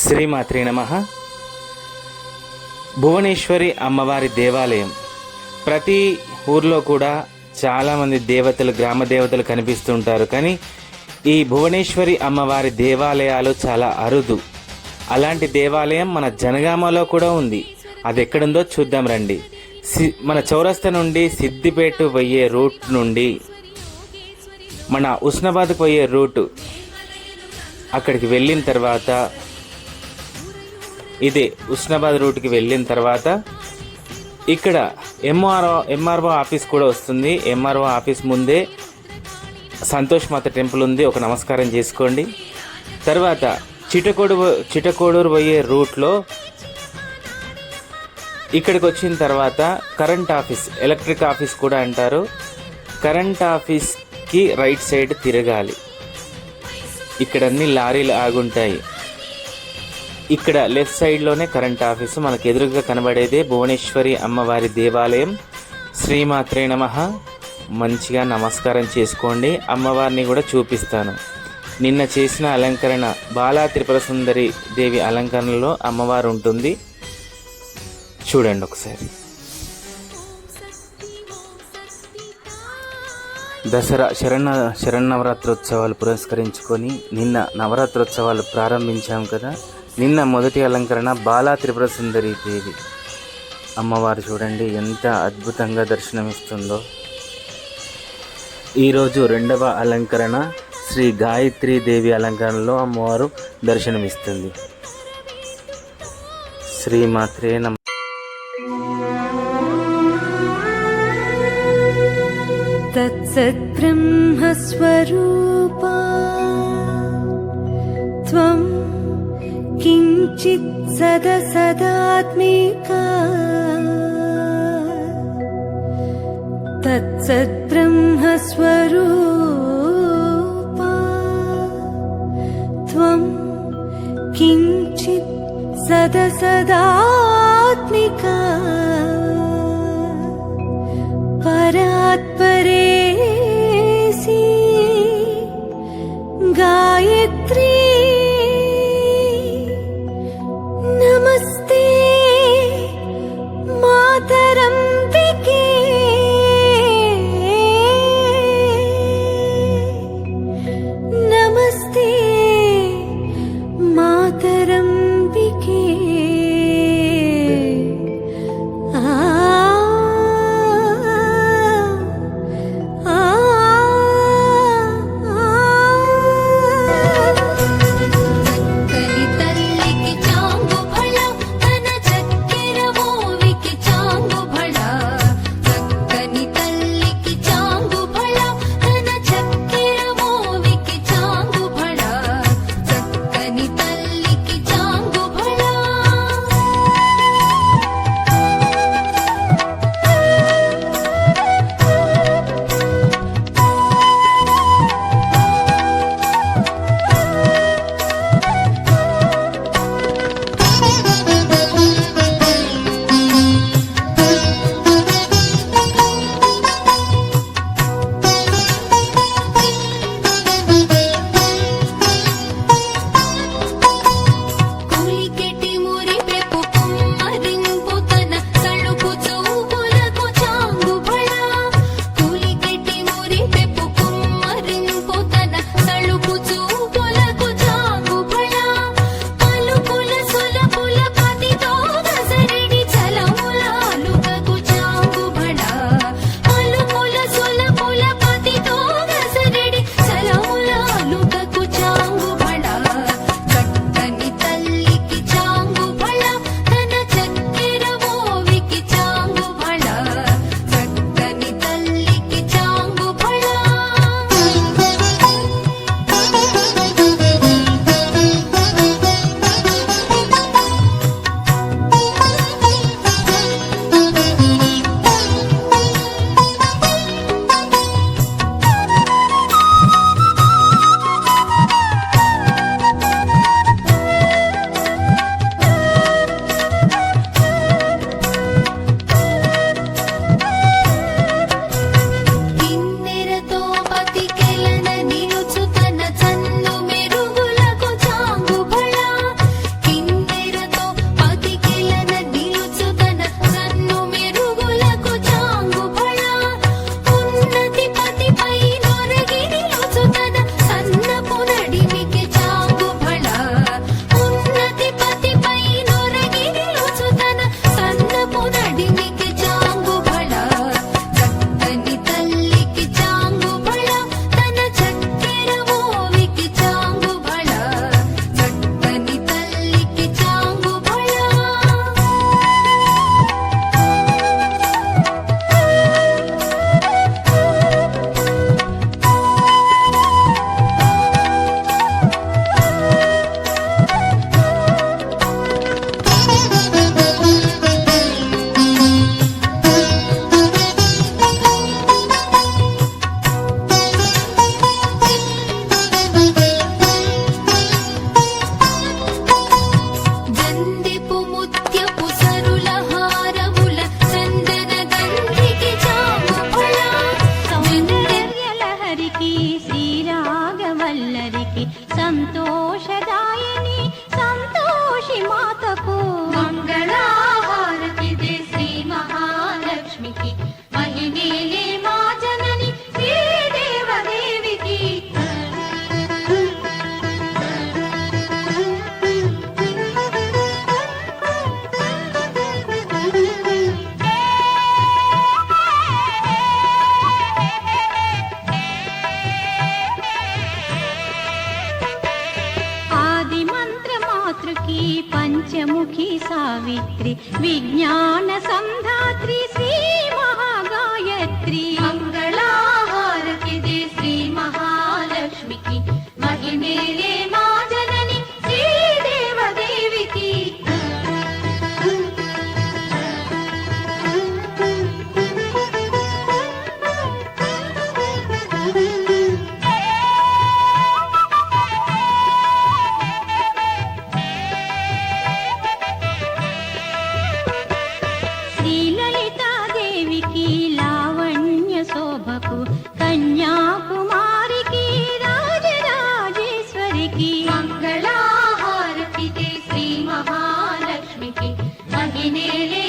శ్రీమాత్రే నమః. భువనేశ్వరి అమ్మవారి దేవాలయం. ప్రతి ఊర్లో కూడా చాలామంది దేవతలు, గ్రామ దేవతలు కనిపిస్తుంటారు. కానీ ఈ భువనేశ్వరి అమ్మవారి దేవాలయాలు చాలా అరుదు. అలాంటి దేవాలయం మన జనగామలో కూడా ఉంది. అది ఎక్కడుందో చూద్దాం రండి. మన చౌరస్తా నుండి సిద్దిపేట పోయే రూట్ నుండి మన ఉస్నాబాద్కు పోయే రూటు, అక్కడికి వెళ్ళిన తర్వాత ఇదే ఉస్నాబాద్ రూట్కి వెళ్ళిన తర్వాత ఇక్కడ ఎంఆర్ఓ ఆఫీస్ కూడా వస్తుంది. ఎంఆర్ఓ ఆఫీస్ ముందే సంతోష్ మాత టెంపుల్ ఉంది, ఒక నమస్కారం చేసుకోండి. తర్వాత చిటకోడూరు పోయే రూట్లో ఇక్కడికి వచ్చిన తర్వాత కరెంట్ ఆఫీస్, ఎలక్ట్రిక్ ఆఫీస్ కూడా అంటారు. కరెంట్ ఆఫీస్కి రైట్ సైడ్ తిరగాలి. ఇక్కడ అన్ని లారీలు ఆగుంటాయి. ఇక్కడ లెఫ్ట్ సైడ్లోనే కరెంట్ ఆఫీసు. మనకు ఎదురుగా కనబడేదే భువనేశ్వరి అమ్మవారి దేవాలయం. శ్రీమాత్రే నమః. మంచిగా నమస్కారం చేసుకోండి. అమ్మవారిని కూడా చూపిస్తాను. నిన్న చేసిన అలంకరణ, బాలా త్రిపుర సుందరి దేవి అలంకరణలో అమ్మవారు ఉంటుంది, చూడండి ఒకసారి. దసరా శరన్నవరాత్రోత్సవాలు పురస్కరించుకొని నిన్న నవరాత్రోత్సవాలు ప్రారంభించాం కదా. నిన్న మొదటి అలంకరణ బాలా త్రిపుర సుందరి దేవి అమ్మవారు. చూడండి ఎంత అద్భుతంగా దర్శనమిస్తుందో. ఈరోజు రెండవ అలంకరణ శ్రీ గాయత్రీ దేవి అలంకరణలో అమ్మవారు దర్శనమిస్తుంది. శ్రీమాత్రే నమః. తత్సద్బ్రహ్మస్వరూపా త్వం కించిత్ సదసదాత్మికా తత్సద్బ్రహ్మస్వరూపా త్వం కించిత్ సదసదాత్మికా పరాత్పరేసి గాయత్రీ నమస్తే మాతరంబికే నమస్తే మాతరంబికే. చక్కని తల్లికి సత్యముఖి సావిత్రి విజ్ఞాన సంధాత్రి శ్రీ మహాగాయత్రి మంగళహారతి దే శ్రీ మహాలక్ష్మికి మహిమేలే మా జనని శ్రీదేవదేవికి శ్రీలలితాదేవికి లావణ్య శోభకు కన్యాకుమారికి రాజరాజేశ్వరికి మంగళహారతి దే శ్రీ మహాలక్ష్మికి మహిమేలే